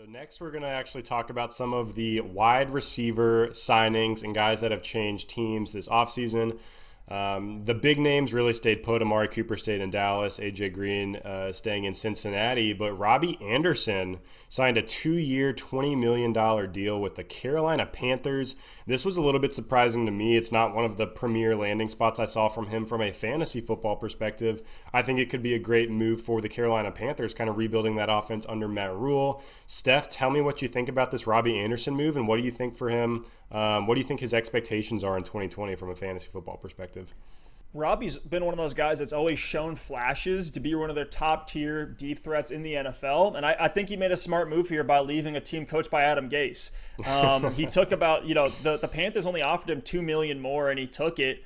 So next we're going to actually talk about some of the wide receiver signings and guys that have changed teams this offseason. The big names really stayed put. Amari Cooper stayed in Dallas. A.J. Green staying in Cincinnati. But Robby Anderson signed a 2-year, $20 million deal with the Carolina Panthers. This was a little bit surprising to me. It's not one of the premier landing spots I saw from him from a fantasy football perspective. I think it could be a great move for the Carolina Panthers, kind of rebuilding that offense under Matt Rule. Steph, tell me what you think about this Robby Anderson move, and what do you think for him? What do you think his expectations are in 2020 from a fantasy football perspective? Robby's been one of those guys that's always shown flashes to be one of their top-tier deep threats in the NFL, and I think he made a smart move here by leaving a team coached by Adam Gase. He took about, the Panthers only offered him $2 million more, and he took it.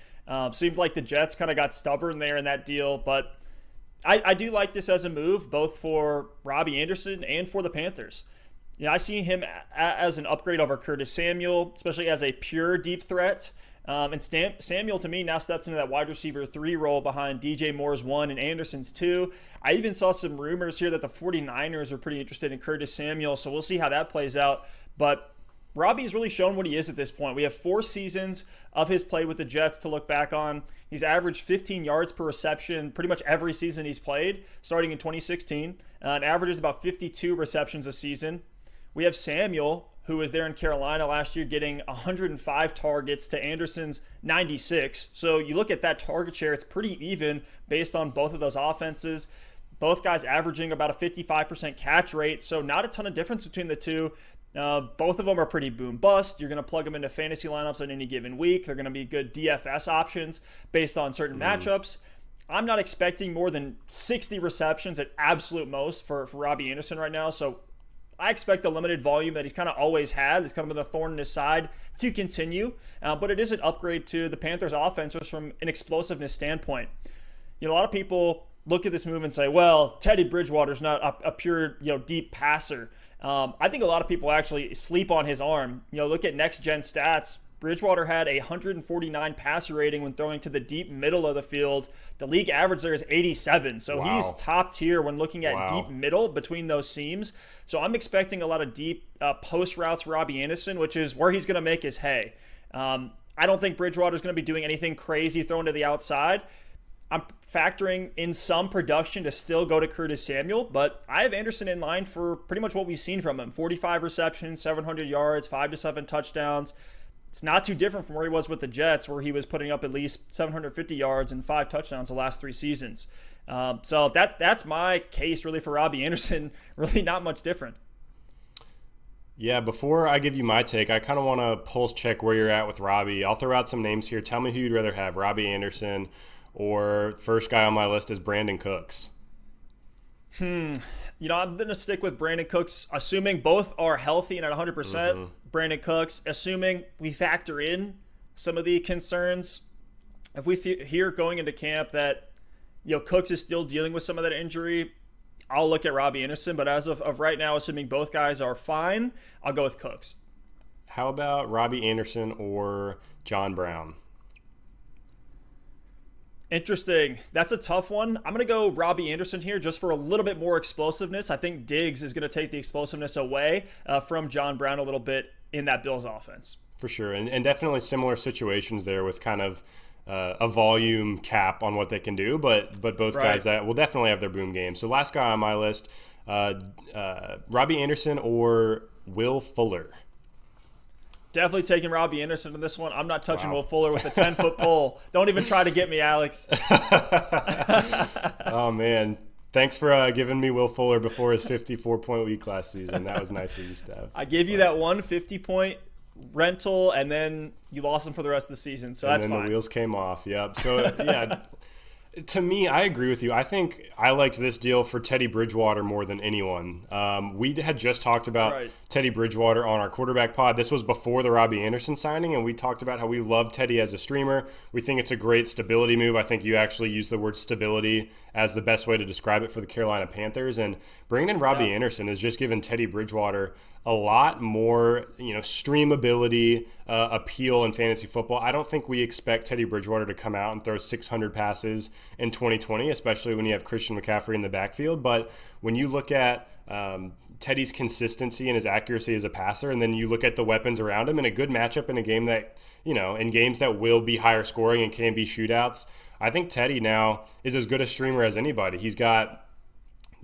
Seemed like the Jets kind of got stubborn there in that deal, but I do like this as a move, both for Robby Anderson and for the Panthers. I see him as an upgrade over Curtis Samuel, especially as a pure deep threat. And Samuel, to me, now steps into that wide receiver 3 role behind DJ Moore's 1 and Anderson's 2. I even saw some rumors here that the 49ers are pretty interested in Curtis Samuel, so we'll see how that plays out. But Robby's really shown what he is at this point. We have 4 seasons of his play with the Jets to look back on. He's averaged 15 yards per reception pretty much every season he's played, starting in 2016. And averages about 52 receptions a season. We have Samuel, who was there in Carolina last year, getting 105 targets to Anderson's 96. So you look at that target share, it's pretty even based on both of those offenses. Both guys averaging about a 55% catch rate, so not a ton of difference between the two. Both of them are pretty boom bust. You're going to plug them into fantasy lineups on any given week. They're going to be good DFS options based on certain matchups. I'm not expecting more than 60 receptions at absolute most for Robby Anderson right now, so I expect the limited volume that he's kind of always had. It's kind of been a thorn in his side to continue. But it is an upgrade to the Panthers' offense just from an explosiveness standpoint. A lot of people look at this move and say, well, Teddy Bridgewater's not a pure deep passer. I think a lot of people actually sleep on his arm. Look at next-gen stats. Bridgewater had a 149 passer rating when throwing to the deep middle of the field. The league average there is 87. So He's top tier when looking at deep middle between those seams. So I'm expecting a lot of deep post routes for Robby Anderson, which is where he's going to make his hay. I don't think Bridgewater is going to be doing anything crazy throwing to the outside. I'm factoring in some production to still go to Curtis Samuel, but I have Anderson in line for pretty much what we've seen from him. 45 receptions, 700 yards, 5 to 7 touchdowns. It's not too different from where he was with the Jets, where he was putting up at least 750 yards and 5 touchdowns the last 3 seasons. So that's my case really for Robby Anderson. Really not much different. Yeah, before I give you my take, I kind of want to pulse check where you're at with Robby. I'll throw out some names here. Tell me who you'd rather have, Robby Anderson or first guy on my list is Brandon Cooks. I'm going to stick with Brandon Cooks, assuming both are healthy and at 100%. Brandon Cooks, assuming we factor in some of the concerns. If we hear going into camp that Cooks is still dealing with some of that injury, I'll look at Robby Anderson. But as of right now, assuming both guys are fine, I'll go with Cooks. How about Robby Anderson or John Brown? Interesting. That's a tough one. I'm going to go Robby Anderson here just for a little bit more explosiveness. I think Diggs is going to take the explosiveness away from John Brown a little bit in that Bills offense. For sure. And definitely similar situations there with kind of a volume cap on what they can do. But both guys that will definitely have their boom game. So last guy on my list, Robby Anderson or Will Fuller? Definitely taking Robby Anderson in this one. I'm not touching Will Fuller with a 10-foot pole. Don't even try to get me, Alex. Oh, man. Thanks for giving me Will Fuller before his 54-point week last season. That was nice of you, Steph. I gave you that one 50-point rental, and then you lost him for the rest of the season, so that's fine. And then the wheels came off, yep. So, yeah. To me, I agree with you. I think I liked this deal for Teddy Bridgewater more than anyone. We had just talked about Teddy Bridgewater on our quarterback pod. This was before the Robby Anderson signing, and we talked about how we love Teddy as a streamer. We think it's a great stability move. I think you actually used the word stability as the best way to describe it for the Carolina Panthers. And bringing in Robby Anderson has just given Teddy Bridgewater a lot more, streamability, appeal in fantasy football. I don't think we expect Teddy Bridgewater to come out and throw 600 passes in 2020, especially when you have Christian McCaffrey in the backfield. But when you look at, Teddy's consistency and his accuracy as a passer, and then you look at the weapons around him in a good matchup in a game that, in games that will be higher scoring and can be shootouts, I think Teddy now is as good a streamer as anybody. He's got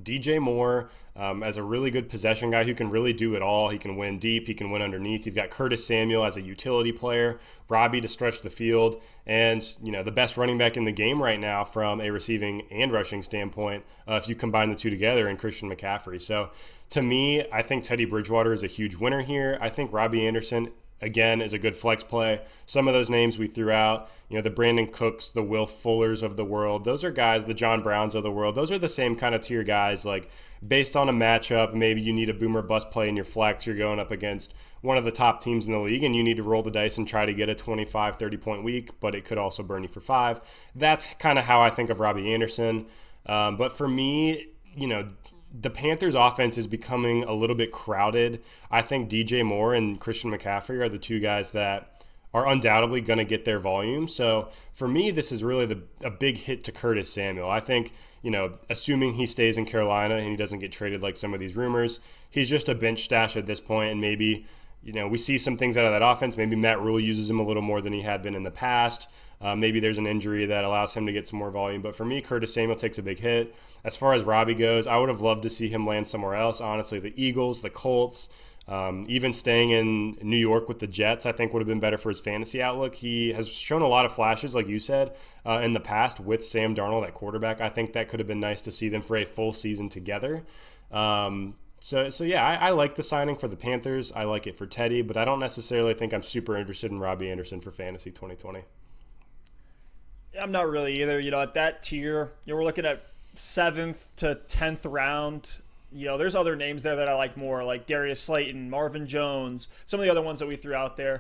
DJ Moore as a really good possession guy who can really do it all. He can win deep. He can win underneath. You've got Curtis Samuel as a utility player, Robby to stretch the field, and the best running back in the game right now from a receiving and rushing standpoint if you combine the two together in Christian McCaffrey. So to me, I think Teddy Bridgewater is a huge winner here. I think Robby Anderson, again, is a good flex play. Some of those names we threw out, the Brandon Cooks, the Will Fullers of the world, those are guys, the John Browns of the world, those are the same kind of tier guys. Like, based on a matchup, maybe you need a boomer bust play in your flex, you're going up against one of the top teams in the league, and you need to roll the dice and try to get a 25, 30-point week, but it could also burn you for 5. That's kind of how I think of Robby Anderson. But for me, the Panthers offense is becoming a little bit crowded. I think DJ Moore and Christian McCaffrey are the two guys that are undoubtedly going to get their volume. So for me, this is really a big hit to Curtis Samuel. I think, assuming he stays in Carolina and he doesn't get traded like some of these rumors, he's just a bench stash at this point, and maybe, we see some things out of that offense. Maybe Matt Rule uses him a little more than he had been in the past. Maybe there's an injury that allows him to get some more volume. But for me, Curtis Samuel takes a big hit. As far as Robby goes, I would have loved to see him land somewhere else. Honestly, the Eagles, the Colts, even staying in New York with the Jets, I think would have been better for his fantasy outlook. He has shown a lot of flashes, like you said, in the past with Sam Darnold at quarterback. I think that could have been nice to see them for a full season together. So yeah, I like the signing for the Panthers. I like it for Teddy, but I don't necessarily think I'm super interested in Robby Anderson for fantasy 2020. I'm not really either. At that tier, we're looking at 7th to 10th round. There's other names there that I like more, like Darius Slayton, Marvin Jones, some of the other ones that we threw out there.